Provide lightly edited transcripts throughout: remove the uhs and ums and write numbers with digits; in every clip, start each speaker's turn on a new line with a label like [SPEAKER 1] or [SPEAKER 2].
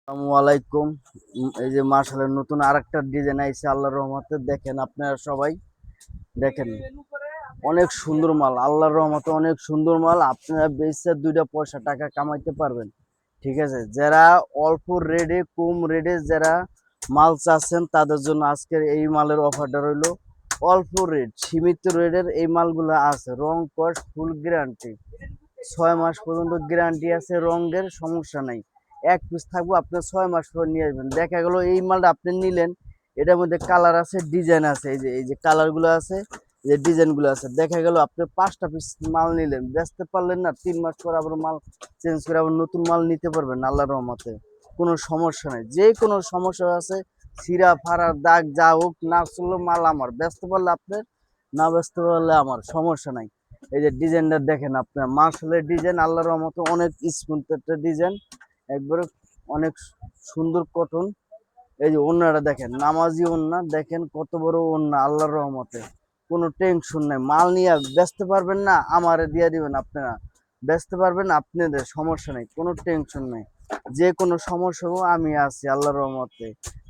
[SPEAKER 1] আসসালামু আলাইকুম। এই যে মাশাআল্লাহ নতুন আরেকটা ডিজাইন আইছে আল্লাহর রহমতে। দেখেন আপনারা সবাই দেখেন, অনেক সুন্দর মাল। আল্লাহর রহমতে অনেক সুন্দর মাল। আপনারা বেচে দুইটা পয়সা টাকা কামাইতে পারবেন। ঠিক আছে, যারা অল্প রেটে কম রেটে যারা মাল চাচ্ছেন তাদের জন্য আজকের এই মালের অফারটা রইলো। অল্প রেট সীমিত রেটের এই মালগুলো আছে, রং কস ফুল গ্যারান্টি, 6 মাস পর্যন্ত গ্যারান্টি আছে, রঙের সমস্যা নাই। এক পিস থাকবো, আপনি 6 মাস পর নিয়ে আসবেন। দেখা গেল এই মালটা আপনি নিলেন, এটার মধ্যে কালার আছে, ডিজাইন আছে, এই যে কালার গুলো আছে, যে ডিজাইন গুলো আছে। দেখা গেল আপনি 5টা পিস মাল নিলেন, বেচতে পারলেন না, 3 মাস পর আবার মাল চেঞ্জ করে আবার নতুন মাল নিতে পারবেন আল্লাহর রহমতে। কোনো সমস্যা নাই, যে কোনো সমস্যা আছে, ছিঁড়া ফাড়া দাগ যা হোক, না চললো মাল আমার, বেচতে পারলে আপনার, না বেচতে পারলে আমার, সমস্যা নাই। এই যে ডিজাইনটা দেখেন আপনার, মার্শালের ডিজাইন, আল্লাহর রহমতে অনেক স্মুথ একটা ডিজাইন, একবারে অনেক সুন্দর কটন। এই যে ওন্নাটা দেখেন, নামাজি ওন্না, দেখেন কত বড় ওন্না আল্লাহর রহমতে। কোনো টেনশন নাই, মাল নিয়ে বেচতে পারবেন না, আমারে দিয়ে দিবেন, আপনারা বেচতে পারবেন, আপনাদের সমস্যা নেই, কোনো টেনশন নেই। যে কোনো সমস্যা হোক আমি আছি আল্লাহর রহমতে।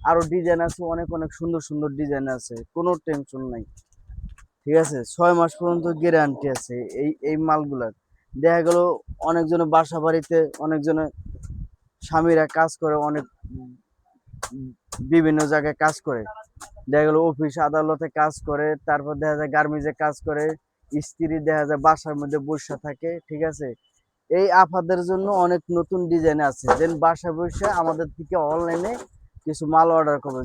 [SPEAKER 1] আরো ডিজাইন আছে, অনেক অনেক সুন্দর সুন্দর ডিজাইন আছে, কোনো টেনশন নাই। ঠিক আছে, 6 মাস পর্যন্ত গ্যারান্টি আছে এই এই মালগুলার। দেখা গেল অনেকজনের বাসা বাড়িতে, অনেকজনের স্বামীরা কাজ করে, অনেক বিভিন্ন জায়গায় কাজ করে। দেখা গেল অফিস আদালতে কাজ করে, তারপর দেখা যায় গার্মেন্টসে কাজ করে, স্ত্রী দেখা যায় বাসার মধ্যে বসে থাকে। ঠিক আছে, এই আপাদের জন্য অনেক নতুন ডিজাইন আছে, যেন বাসা বসে আমাদের থেকে অনলাইনে কিছু মাল অর্ডার করবে।